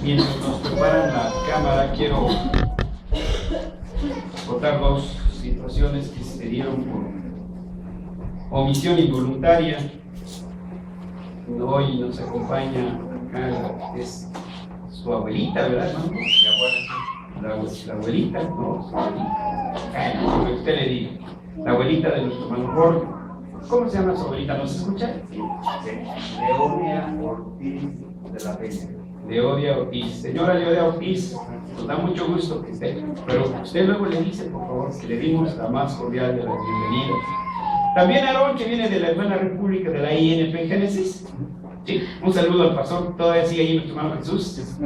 Mientras nos preparan la cámara, quiero contar dos situaciones que se dieron por omisión involuntaria. Hoy nos acompaña acá, es su abuelita, ¿verdad? ¿No? La abuelita, ¿no? Su abuelita. Lo que usted le diga. La abuelita de nuestro hermano Jorge. ¿Cómo se llama su abuelita? ¿Nos escucha? Sí. Leodia Ortiz de la Peña. Leodia Ortiz. Señora Leodia Ortiz, nos da mucho gusto que esté, pero usted luego le dice, por favor, que le dimos la más cordial de las bienvenidas. También Aarón, que viene de la Hermana República de la INP Génesis. Sí, un saludo al pastor, todavía sigue ahí nuestro hermano Jesús.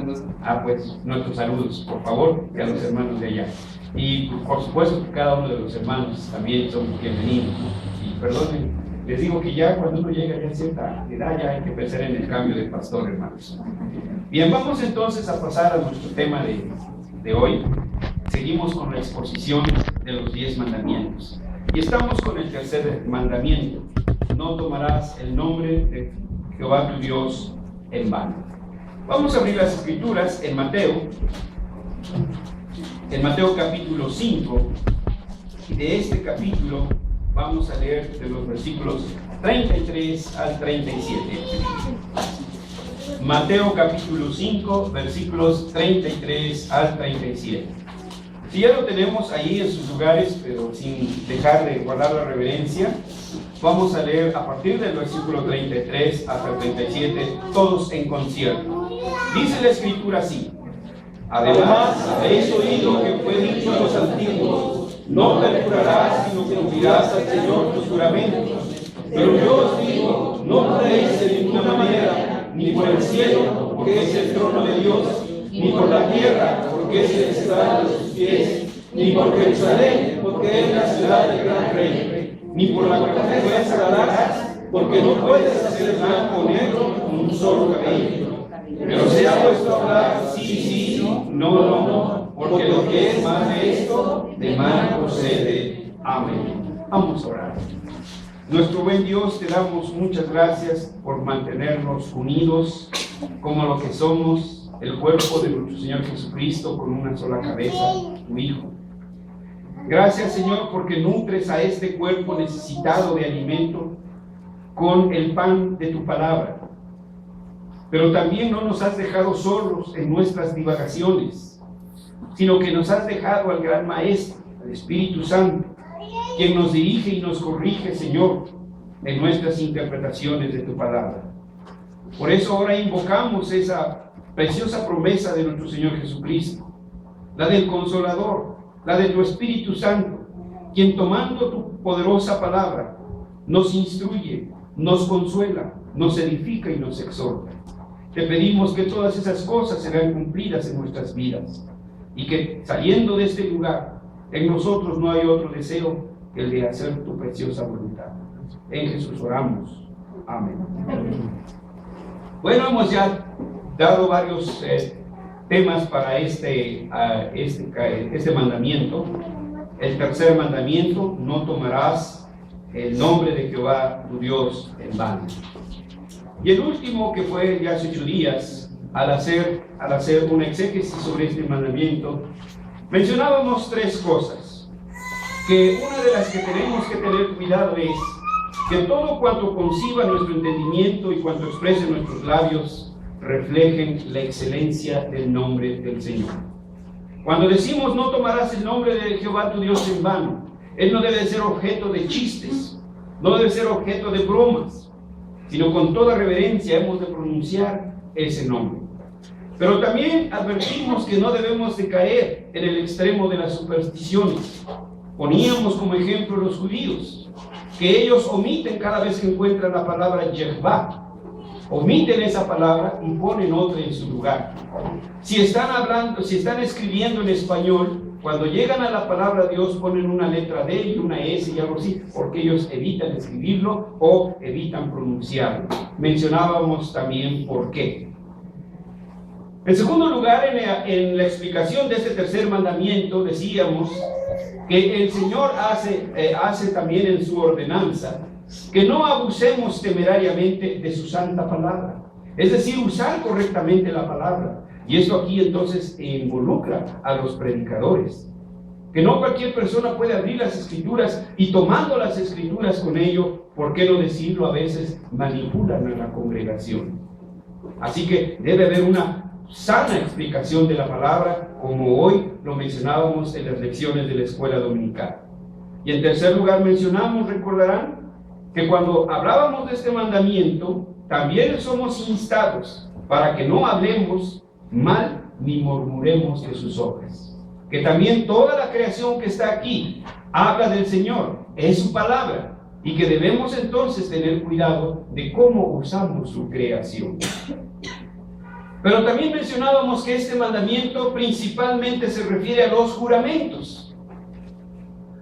Pues nuestros saludos, por favor, a los hermanos de allá. Y por supuesto que cada uno de los hermanos también son bienvenidos, ¿no? Y perdonen, les digo que ya cuando uno llega ya a cierta edad ya hay que pensar en el cambio de pastor, hermanos. Bien, vamos entonces a pasar a nuestro tema de hoy. Seguimos con la exposición de los 10 mandamientos. Y estamos con el tercer mandamiento: no tomarás el nombre de Jehová tu Dios en vano. Vamos a abrir las escrituras en Mateo capítulo 5, y de este capítulo vamos a leer de los versículos 33 al 37. Mateo capítulo 5, versículos 33 al 37. Si ya lo tenemos ahí en sus lugares, pero sin dejar de guardar la reverencia, vamos a leer a partir del versículo 33 hasta el 37, todos en concierto. Dice la escritura así: además habéis oído que fue dicho a los antiguos: no perjurarás, sino que cumplirás al Señor tus juramentos. Pero yo os digo, no juréis de ninguna manera, ni por el cielo, porque es el trono de Dios, ni por la tierra, porque es el estrado de sus pies, ni por Jerusalén, porque es la ciudad del gran rey, ni por la cabeza darás, porque no puedes hacer blanco o negro con un solo cabello. Pero sea vuestro hablar sí, sí, no, no, porque lo que es más de esto, de mal procede. Amén. Vamos a orar. Nuestro buen Dios, te damos muchas gracias por mantenernos unidos como lo que somos, el cuerpo de nuestro Señor Jesucristo, con una sola cabeza, tu Hijo. Gracias, Señor, porque nutres a este cuerpo necesitado de alimento con el pan de tu palabra. Pero también no nos has dejado solos en nuestras divagaciones, sino que nos has dejado al gran Maestro, al Espíritu Santo, quien nos dirige y nos corrige, Señor, en nuestras interpretaciones de tu palabra. Por eso ahora invocamos esa preciosa promesa de nuestro Señor Jesucristo, la del Consolador, la de tu Espíritu Santo, quien tomando tu poderosa palabra nos instruye, nos consuela, nos edifica y nos exhorta. Te pedimos que todas esas cosas serán cumplidas en nuestras vidas y que saliendo de este lugar, en nosotros no hay otro deseo que el de hacer tu preciosa voluntad. En Jesús oramos. Amén. Bueno, hemos ya dado varios temas para este mandamiento. El tercer mandamiento: no tomarás el nombre de Jehová tu Dios en vano. Y el último, que fue ya hace 8 días, al hacer una exégesis sobre este mandamiento, mencionábamos 3 cosas. Que una de las que tenemos que tener cuidado es que todo cuanto conciba nuestro entendimiento y cuanto exprese nuestros labios reflejen la excelencia del nombre del Señor. Cuando decimos no tomarás el nombre de Jehová tu Dios en vano, Él no debe ser objeto de chistes, no debe ser objeto de bromas, sino con toda reverencia hemos de pronunciar ese nombre. Pero también advertimos que no debemos de caer en el extremo de las supersticiones. Poníamos como ejemplo los judíos, que ellos omiten cada vez que encuentran la palabra Jehová, omiten esa palabra y ponen otra en su lugar. Si están escribiendo en español, cuando llegan a la palabra Dios ponen una letra D y una S y algo así, porque ellos evitan escribirlo o evitan pronunciarlo. Mencionábamos también por qué. En segundo lugar, en la explicación de este tercer mandamiento, decíamos que el Señor hace también en su ordenanza que no abusemos temerariamente de su santa palabra. Es decir, usar correctamente la palabra. Y esto aquí entonces involucra a los predicadores. Que no cualquier persona puede abrir las Escrituras y tomando las Escrituras con ello, ¿por qué no decirlo? A veces manipulan a la congregación. Así que debe haber una sana explicación de la palabra, como hoy lo mencionábamos en las lecciones de la escuela dominical. Y en tercer lugar mencionamos, recordarán, que cuando hablábamos de este mandamiento, también somos instados para que no hablemos mal ni murmuremos de sus obras. Que también toda la creación que está aquí habla del Señor, es su palabra, y que debemos entonces tener cuidado de cómo usamos su creación. Pero también mencionábamos que este mandamiento principalmente se refiere a los juramentos,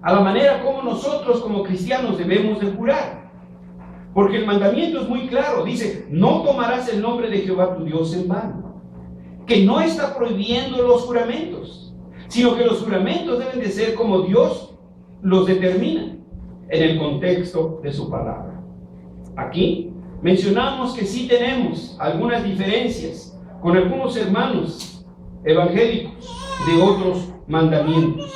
a la manera como nosotros como cristianos debemos de jurar. Porque el mandamiento es muy claro, dice, no tomarás el nombre de Jehová tu Dios en vano. Que no está prohibiendo los juramentos, sino que los juramentos deben de ser como Dios los determina en el contexto de su palabra. Aquí mencionamos que sí tenemos algunas diferencias con algunos hermanos evangélicos de otros mandamientos.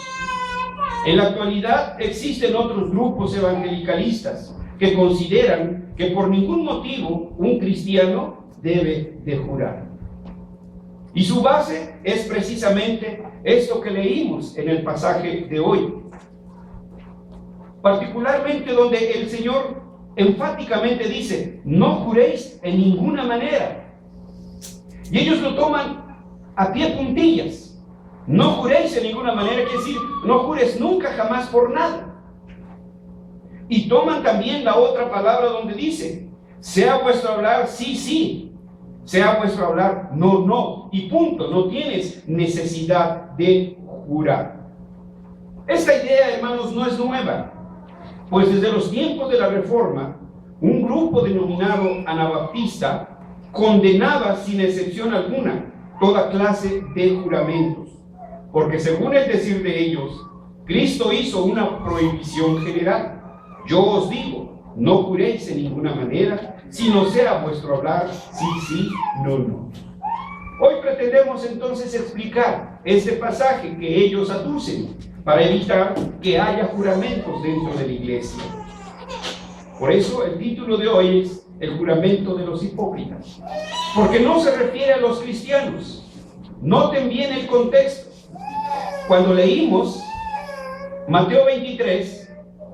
En la actualidad existen otros grupos evangelicalistas que consideran que por ningún motivo un cristiano debe de jurar. Y su base es precisamente esto que leímos en el pasaje de hoy. Particularmente donde el Señor enfáticamente dice, no juréis en ninguna manera. Y ellos lo toman a pie puntillas. No juréis en ninguna manera, quiere decir, no jures nunca jamás por nada. Y toman también la otra palabra donde dice, sea vuestro hablar sí, sí, sea vuestro hablar no, no, y punto, no tienes necesidad de jurar. Esta idea, hermanos, no es nueva, pues desde los tiempos de la Reforma, un grupo denominado anabaptista condenaba sin excepción alguna toda clase de juramentos, porque según el decir de ellos, Cristo hizo una prohibición general. Yo os digo, no juréis en ninguna manera, sino sea vuestro hablar sí, sí, no, no. Hoy pretendemos entonces explicar este pasaje que ellos aducen para evitar que haya juramentos dentro de la iglesia. Por eso el título de hoy es el juramento de los hipócritas, porque no se refiere a los cristianos. Noten bien el contexto. Cuando leímos Mateo 23,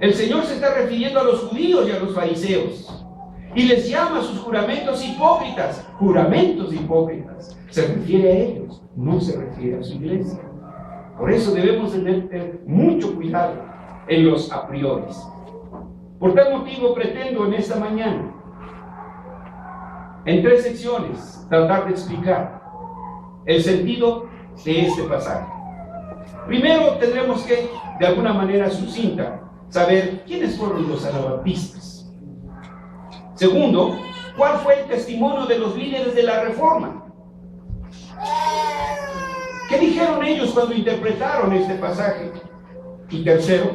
el Señor se está refiriendo a los judíos y a los fariseos y les llama a sus juramentos hipócritas, juramentos hipócritas. Se refiere a ellos, no se refiere a su iglesia. Por eso debemos tener mucho cuidado en los a priori. Por tal motivo pretendo en esta mañana, en 3 secciones, tratar de explicar el sentido de este pasaje. Primero tendremos que, de alguna manera sucinta, saber quiénes fueron los anabaptistas. Segundo, cuál fue el testimonio de los líderes de la Reforma. ¿Qué dijeron ellos cuando interpretaron este pasaje? Y tercero,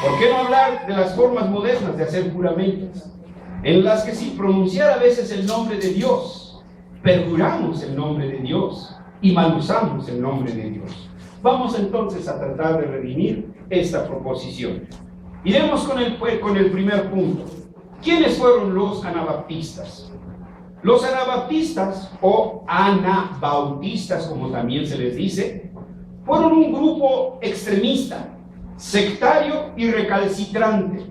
¿por qué no hablar de las formas modernas de hacer juramentos, en las que sin pronunciar a veces el nombre de Dios, perjuramos el nombre de Dios y mal usamos el nombre de Dios? Vamos entonces a tratar de redimir esta proposición. Iremos con el primer punto. ¿Quiénes fueron los anabaptistas? Los anabaptistas, o anabautistas, como también se les dice, fueron un grupo extremista, sectario y recalcitrante,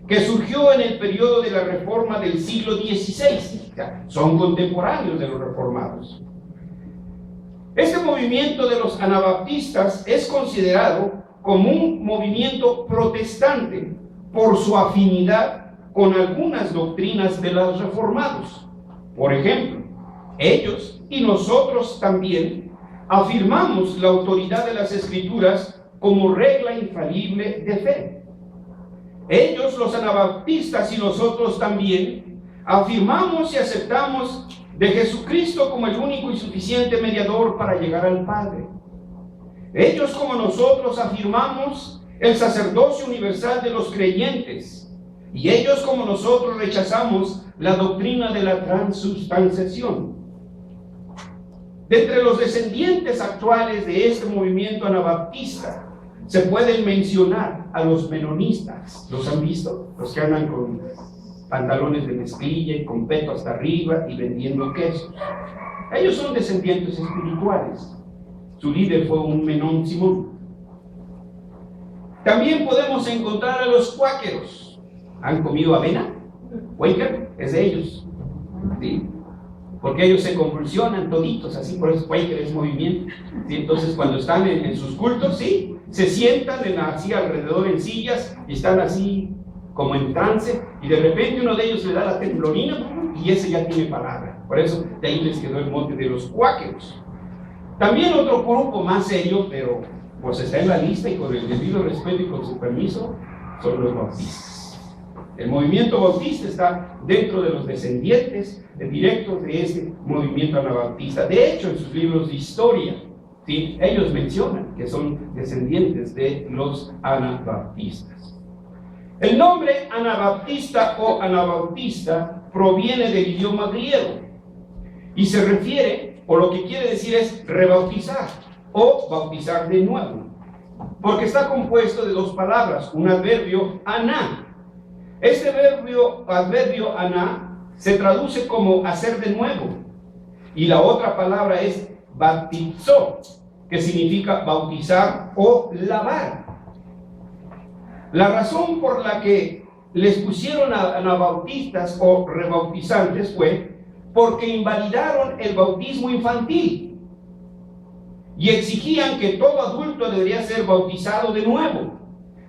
que surgió en el periodo de la Reforma del siglo XVI. Son contemporáneos de los reformados. Este movimiento de los anabaptistas es considerado como un movimiento protestante por su afinidad con algunas doctrinas de los reformados. Por ejemplo, ellos y nosotros también afirmamos la autoridad de las Escrituras como regla infalible de fe. Ellos, los anabaptistas, y nosotros también afirmamos y aceptamos de Jesucristo como el único y suficiente mediador para llegar al Padre. Ellos, como nosotros, afirmamos el sacerdocio universal de los creyentes, y ellos, como nosotros, rechazamos la doctrina de la transubstanciación. De entre los descendientes actuales de este movimiento anabaptista, se pueden mencionar a los menonistas. ¿Los han visto? Los que andan con pantalones de mezclilla y con peto hasta arriba y vendiendo quesos. Ellos son descendientes espirituales. Su líder fue un Menón Simón. También podemos encontrar a los cuáqueros. ¿Han comido avena? Quaker es de ellos, ¿sí? Porque ellos se convulsionan toditos, así, por eso Quaker es movimiento, ¿sí? Entonces cuando están en sus cultos, ¿sí? Se sientan así alrededor en sillas y están así como en trance, y de repente uno de ellos le da la temblorina y ese ya tiene palabra. Por eso de ahí les quedó el mote de los cuáqueros. También otro grupo más serio, pero pues está en la lista y con el debido respeto y con su permiso, son los bautistas. El movimiento bautista está dentro de los descendientes directos de este movimiento anabaptista. De hecho, en sus libros de historia, ¿sí? Ellos mencionan que son descendientes de los anabaptistas. El nombre anabaptista o anabautista proviene del idioma griego y se refiere, o lo que quiere decir es rebautizar o bautizar de nuevo, porque está compuesto de dos palabras, un adverbio aná. Este adverbio aná se traduce como hacer de nuevo, y la otra palabra es bautizó, que significa bautizar o lavar. La razón por la que les pusieron anabautistas o rebautizantes fue porque invalidaron el bautismo infantil y exigían que todo adulto debería ser bautizado de nuevo,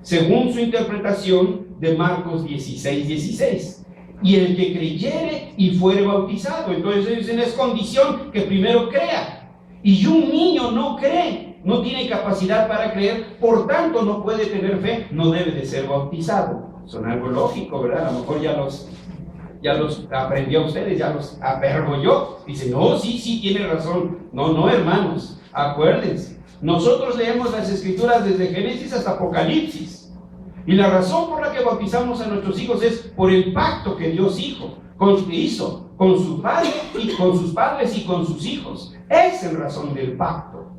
según su interpretación de Marcos 16:16. Y el que creyere y fuere bautizado. Entonces ellos dicen, es condición que primero crea. Y un niño no cree, no tiene capacidad para creer, por tanto no puede tener fe, no debe de ser bautizado. Son algo lógico, ¿verdad? A lo mejor ya los aprendió a ustedes, ya los apergo yo. Dicen, no, sí, tiene razón. No, hermanos, acuérdense. Nosotros leemos las Escrituras desde Génesis hasta Apocalipsis. Y la razón por la que bautizamos a nuestros hijos es por el pacto que Dios hizo con su padre y con sus padres y con sus hijos. Esa es la razón del pacto.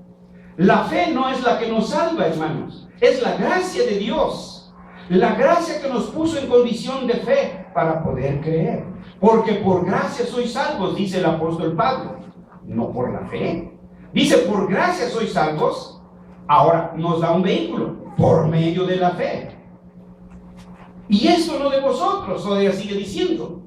La fe no es la que nos salva, hermanos, es la gracia de Dios, la gracia que nos puso en condición de fe para poder creer. Porque por gracia sois salvos, dice el apóstol Pablo, no por la fe. Dice, por gracia sois salvos. Ahora nos da un vehículo por medio de la fe. Y esto no de vosotros, todavía sigue diciendo,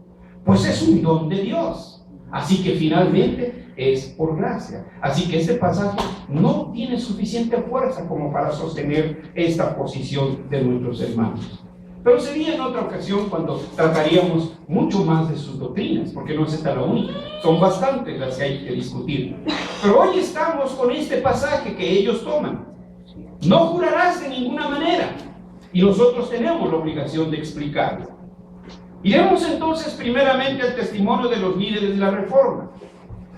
pues es un don de Dios. Así que finalmente es por gracia. Así que este pasaje no tiene suficiente fuerza como para sostener esta posición de nuestros hermanos. Pero sería en otra ocasión cuando trataríamos mucho más de sus doctrinas, porque no es esta la única, son bastantes las que hay que discutir. Pero hoy estamos con este pasaje que ellos toman. No jurarás de ninguna manera. Y nosotros tenemos la obligación de explicarlo. Iremos entonces primeramente al testimonio de los líderes de la Reforma.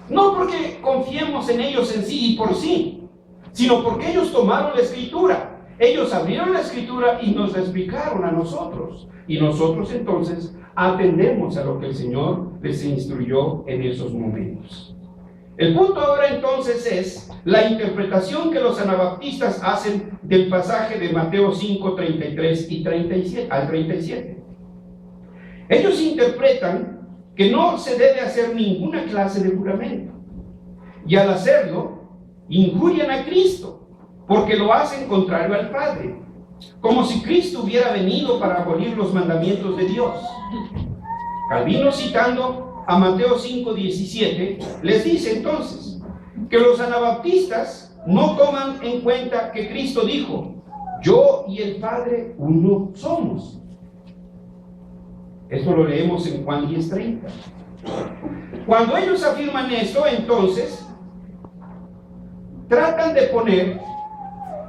No porque confiemos en ellos en sí y por sí, sino porque ellos tomaron la Escritura. Ellos abrieron la Escritura y nos la explicaron a nosotros. Y nosotros entonces atendemos a lo que el Señor les instruyó en esos momentos. El punto ahora entonces es la interpretación que los anabaptistas hacen del pasaje de Mateo 5, 33 y 37, al 37. Ellos interpretan que no se debe hacer ninguna clase de juramento. Y al hacerlo, injurian a Cristo, porque lo hacen contrario al Padre, como si Cristo hubiera venido para abolir los mandamientos de Dios. Calvino, citando a Mateo 5:17, les dice entonces que los anabaptistas no toman en cuenta que Cristo dijo, yo y el Padre uno somos. Esto lo leemos en Juan 10:30. Cuando ellos afirman esto, entonces tratan de poner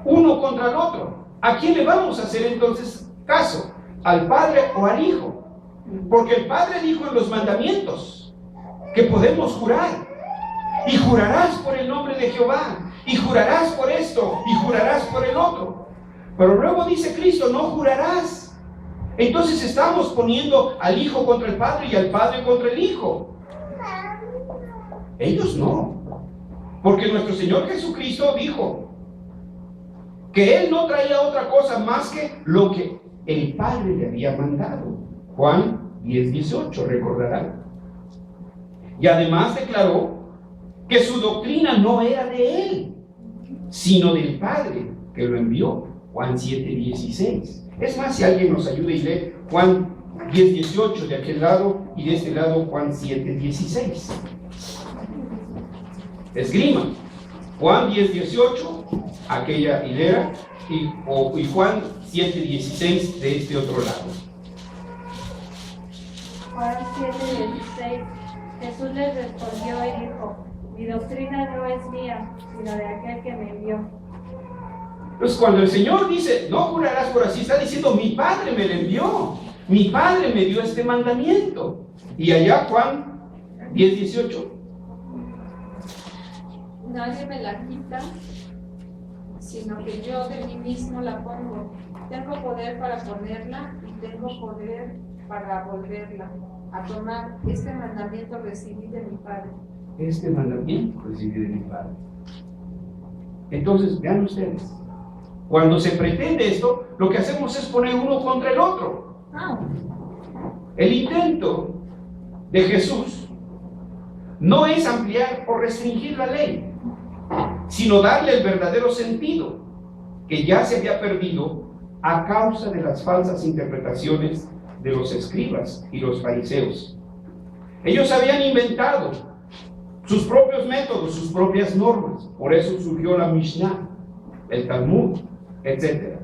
uno contra el otro. ¿A quién le vamos a hacer entonces caso? ¿Al Padre o al Hijo? Porque el Padre dijo en los mandamientos que podemos jurar. Y jurarás por el nombre de Jehová. Y jurarás por esto. Y jurarás por el otro. Pero luego dice Cristo, no jurarás. Entonces estamos poniendo al Hijo contra el Padre y al Padre contra el Hijo. Ellos no. Porque nuestro Señor Jesucristo dijo que Él no traía otra cosa más que lo que el Padre le había mandado. Juan 10:18, recordarán. Y además declaró que su doctrina no era de Él, sino del Padre que lo envió. Juan 7:16. Es más, si alguien nos ayuda y lee Juan 10:18 de aquel lado y de este lado Juan 7:16. Esgrima Juan 10:18, aquella hilera, y Juan 7:16 de este otro lado. Juan 7:16. Jesús les respondió y dijo: mi doctrina no es mía, sino de aquel que me envió. Entonces, cuando el Señor dice, no jurarás por así, está diciendo, mi Padre me lo envió, mi Padre me dio este mandamiento. Y allá Juan 10:18. Nadie me la quita, sino que yo de mí mismo la pongo. Tengo poder para ponerla y tengo poder para volverla a tomar. Este mandamiento recibí de mi Padre. Este mandamiento recibí de mi Padre. Entonces, vean ustedes, cuando se pretende esto, lo que hacemos es poner uno contra el otro. El intento de Jesús no es ampliar o restringir la ley, sino darle el verdadero sentido que ya se había perdido a causa de las falsas interpretaciones de los escribas y los fariseos. Ellos habían inventado sus propios métodos, sus propias normas. Por eso surgió la Mishnah, el Talmud, etc.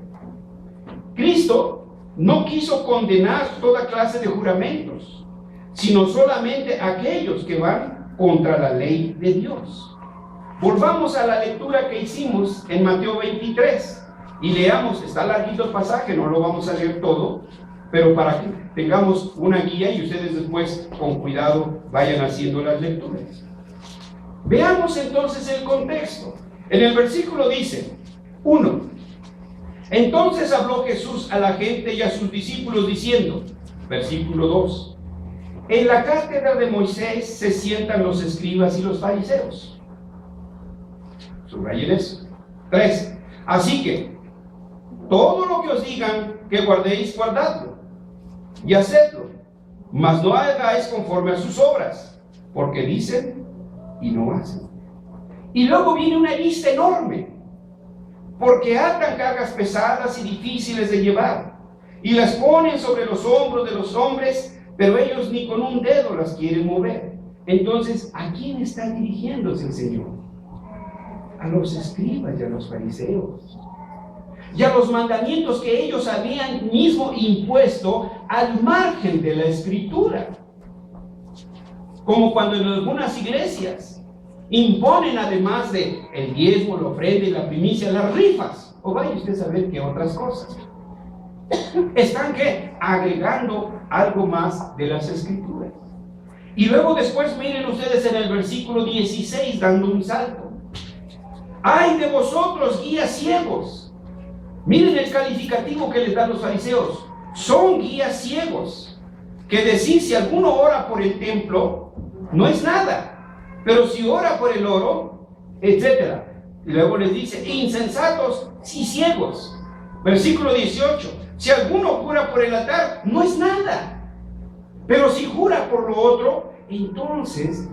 Cristo no quiso condenar toda clase de juramentos, sino solamente aquellos que van contra la ley de Dios. Volvamos a la lectura que hicimos en Mateo 23 y leamos, está larguito el pasaje, no lo vamos a leer todo, pero para que tengamos una guía y ustedes después con cuidado vayan haciendo las lecturas. Veamos entonces el contexto. En el versículo dice, 1. Entonces habló Jesús a la gente y a sus discípulos diciendo, versículo 2, en la cátedra de Moisés se sientan los escribas y los fariseos. Subrayen eso. 3. Así que, todo lo que os digan que guardéis, guardadlo y hacedlo, mas no hagáis conforme a sus obras, porque dicen y no hacen. Y luego viene una lista enorme, porque atan cargas pesadas y difíciles de llevar, y las ponen sobre los hombros de los hombres, pero ellos ni con un dedo las quieren mover. Entonces, ¿a quién está dirigiéndose el Señor? A los escribas y a los fariseos, y a los mandamientos que ellos habían mismo impuesto al margen de la Escritura. Como cuando en algunas iglesias imponen, además de el diezmo, la ofrenda y la primicia, las rifas, o vaya usted a saber qué otras cosas. Están ¿qué? Agregando algo más de las Escrituras. Y luego después miren ustedes en el versículo 16 dando un salto. ¡Ay de vosotros, guías ciegos! Miren el calificativo que les dan los fariseos. Son guías ciegos, que decís, si alguno ora por el templo, no es nada, pero si ora por el oro, etc. Y luego les dice, insensatos y ciegos. Versículo 18, si alguno jura por el altar, no es nada, pero si jura por lo otro, entonces,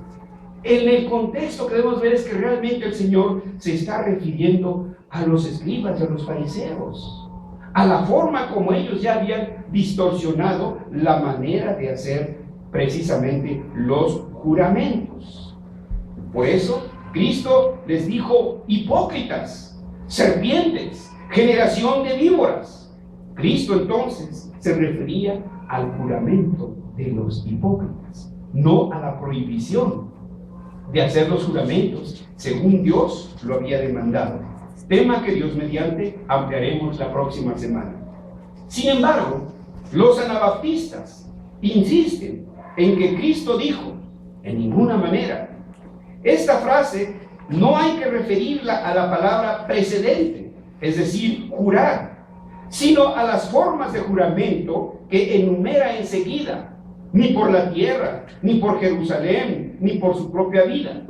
en el contexto que debemos ver es que realmente el Señor se está refiriendo a los escribas y a los fariseos, a la forma como ellos ya habían distorsionado la manera de hacer precisamente los juramentos. Por eso Cristo les dijo hipócritas, serpientes, generación de víboras. Cristo entonces se refería al juramento de los hipócritas, no a la prohibición de hacer los juramentos según Dios lo había demandado. Tema que Dios mediante ampliaremos la próxima semana. Sin embargo, los anabaptistas insisten en que Cristo dijo, en ninguna manera. Esta frase no hay que referirla a la palabra precedente, es decir, jurar, sino a las formas de juramento que enumera enseguida, ni por la tierra, ni por Jerusalén, ni por su propia vida.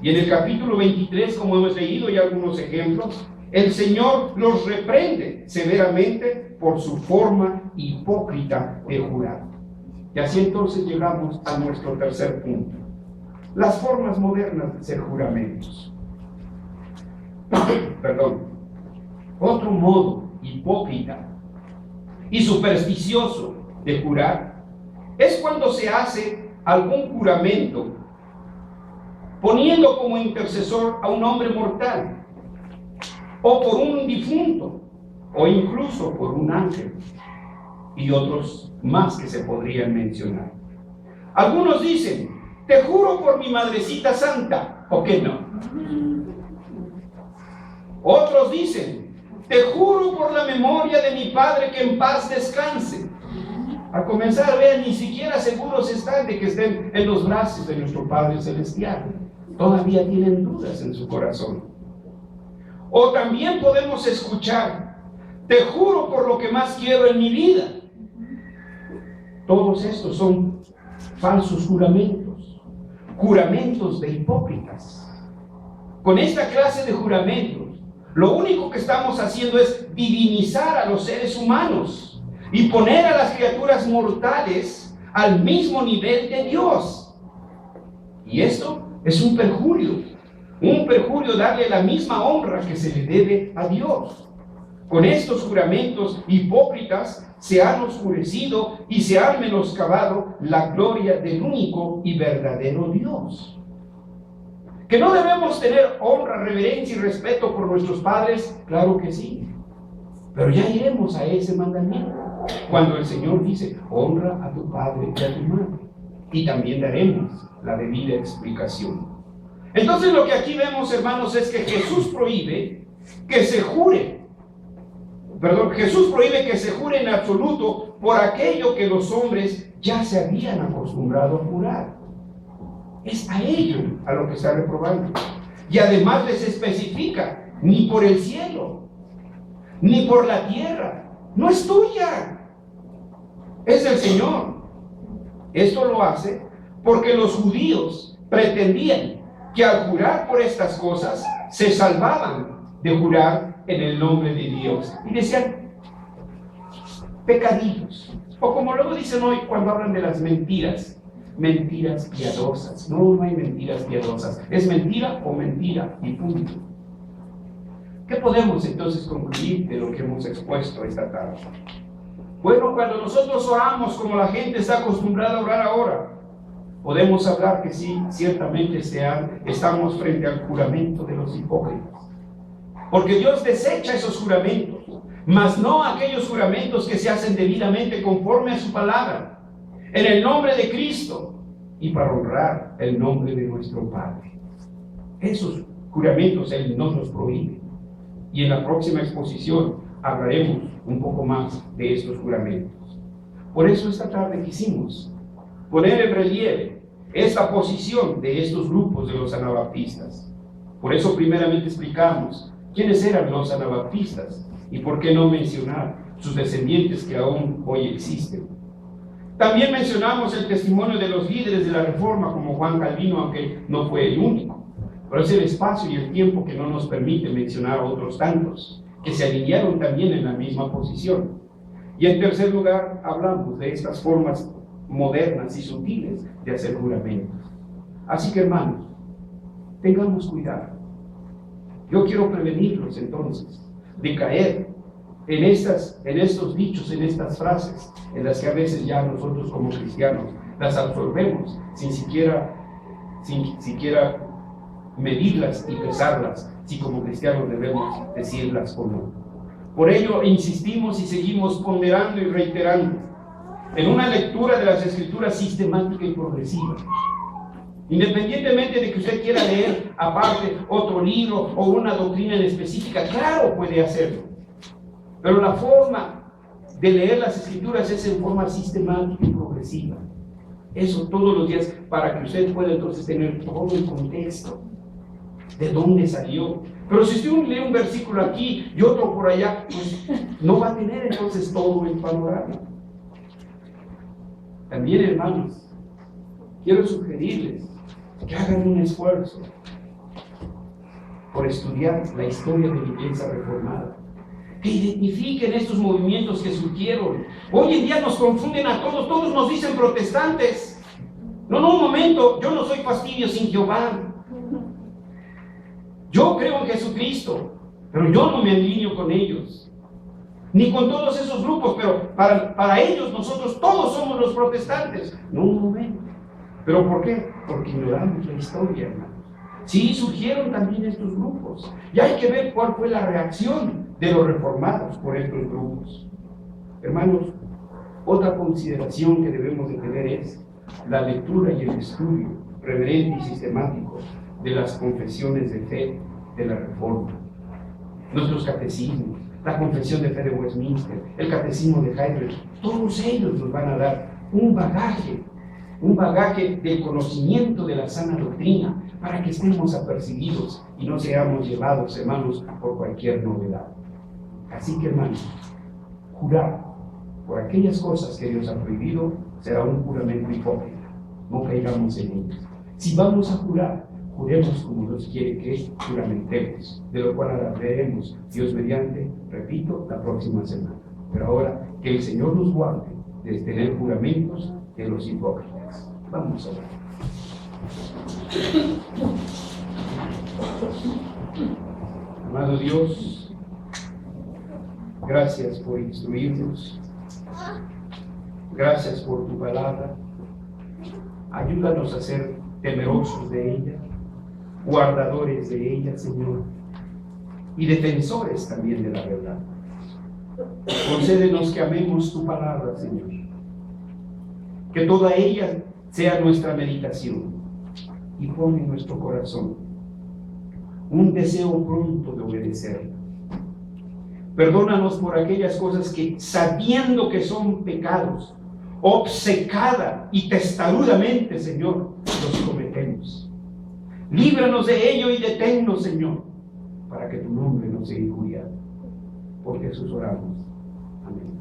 Y en el capítulo 23, como hemos leído ya algunos ejemplos, el Señor los reprende severamente por su forma hipócrita de jurar. Y así entonces llegamos a nuestro tercer punto: las formas modernas de hacer juramentos. Perdón. Otro modo hipócrita y supersticioso de jurar es cuando se hace algún juramento poniendo como intercesor a un hombre mortal, o por un difunto, o incluso por un ángel, y otros más que se podrían mencionar. Algunos dicen: te juro por mi madrecita santa, ¿o qué no? Otros dicen: te juro por la memoria de mi padre que en paz descanse. A comenzar, vean, ni siquiera seguros están de que estén en los brazos de nuestro Padre Celestial. Todavía tienen dudas en su corazón. O también podemos escuchar: te juro por lo que más quiero en mi vida. Todos estos son falsos juramentos, juramentos de hipócritas. Con esta clase de juramentos, lo único que estamos haciendo es divinizar a los seres humanos y poner a las criaturas mortales al mismo nivel de Dios. Y esto es un perjurio darle la misma honra que se le debe a Dios. Con estos juramentos hipócritas se han oscurecido y se han menoscabado la gloria del único y verdadero Dios. ¿Que no debemos tener honra, reverencia y respeto por nuestros padres? Claro que sí. Pero ya iremos a ese mandamiento, cuando el Señor dice: honra a tu padre y a tu madre. Y también daremos la debida explicación. Entonces lo que aquí vemos, hermanos, es que Jesús prohíbe que se jure. Jesús prohíbe que se jure en absoluto por aquello que los hombres ya se habían acostumbrado a jurar. Es a ello a lo que está reprobando. Y además les especifica: ni por el cielo, ni por la tierra. No es tuya, es del Señor. Esto lo hace porque los judíos pretendían que al jurar por estas cosas se salvaban de jurar en el nombre de Dios. Y decían: pecadillos. O como luego dicen hoy cuando hablan de las mentiras: mentiras piadosas. No hay mentiras piadosas. Es mentira o mentira y punto. ¿Qué podemos entonces concluir de lo que hemos expuesto esta tarde? Bueno, cuando nosotros oramos como la gente está acostumbrada a orar ahora, podemos hablar que sí, ciertamente estamos frente al juramento de los hipócritas. Porque Dios desecha esos juramentos, mas no aquellos juramentos que se hacen debidamente conforme a su palabra, en el nombre de Cristo y para honrar el nombre de nuestro Padre. Esos juramentos Él nos los prohíbe. Y en la próxima exposición hablaremos un poco más de estos juramentos. Por eso esta tarde quisimos poner en relieve esta posición de estos grupos de los anabaptistas. Por eso primeramente explicamos quiénes eran los anabaptistas y por qué no mencionar sus descendientes que aún hoy existen. También mencionamos el testimonio de los líderes de la Reforma como Juan Calvino, aunque no fue el único. Pero es el espacio y el tiempo que no nos permite mencionar a otros tantos que se alinearon también en la misma posición. Y en tercer lugar, hablamos de estas formas modernas y sutiles de hacer juramentos. Así que, hermanos, tengamos cuidado. Yo quiero prevenirlos entonces de caer en estos dichos, en estas frases, en las que a veces ya nosotros como cristianos las absorbemos sin siquiera medirlas y pesarlas, si como cristianos debemos decirlas o no. Por ello insistimos y seguimos ponderando y reiterando en una lectura de las Escrituras sistemática y progresiva. Independientemente de que usted quiera leer aparte otro libro o una doctrina en específica, claro, puede hacerlo. Pero la forma de leer las Escrituras es en forma sistemática y progresiva. Eso todos los días, para que usted pueda entonces tener todo el contexto de dónde salió. Pero si usted lee un versículo aquí y otro por allá, pues no va a tener entonces todo el panorama. También, hermanos, quiero sugerirles que hagan un esfuerzo por estudiar la historia de la Iglesia Reformada, que identifiquen estos movimientos que surgieron. Hoy en día nos confunden a todos nos dicen protestantes. No, un momento, yo no soy fastidio sin Jehová. Yo creo en Jesucristo, pero yo no me alineo con ellos, ni con todos esos grupos, pero para ellos nosotros todos somos los protestantes. No, un momento. ¿Pero por qué? Porque ignoramos la historia, hermanos. Sí, surgieron también estos grupos. Y hay que ver cuál fue la reacción de los reformados por estos grupos. Hermanos, otra consideración que debemos de tener es la lectura y el estudio reverente y sistemático de las confesiones de fe de la Reforma. Nuestros catecismos, la Confesión de Fe de Westminster, el Catecismo de Heidelberg, todos ellos nos van a dar un bagaje del conocimiento de la sana doctrina, para que estemos apercibidos y no seamos llevados, hermanos, por cualquier novedad. Así que, hermanos, jurar por aquellas cosas que Dios ha prohibido será un juramento hipócrita. No caigamos en ellas. Si vamos a jurar, juremos como Dios quiere que juramentemos, de lo cual hablaremos, Dios mediante, repito, la próxima semana. Pero ahora, que el Señor nos guarde de tener juramentos de los hipócritas. Vamos a orar. Amado Dios, gracias por instruirnos, gracias por tu palabra. Ayúdanos a ser temerosos de ella, guardadores de ella, Señor, y defensores también de la verdad. Concédenos que amemos tu palabra, Señor, que toda ella sea nuestra meditación, y pon en nuestro corazón un deseo pronto de obedecerla. Perdónanos por aquellas cosas que, sabiendo que son pecados, obcecada y testarudamente, Señor, los cometemos. Líbranos de ello y deténnos, Señor, para que tu nombre no sea injuriado. Por Jesús oramos. Amén.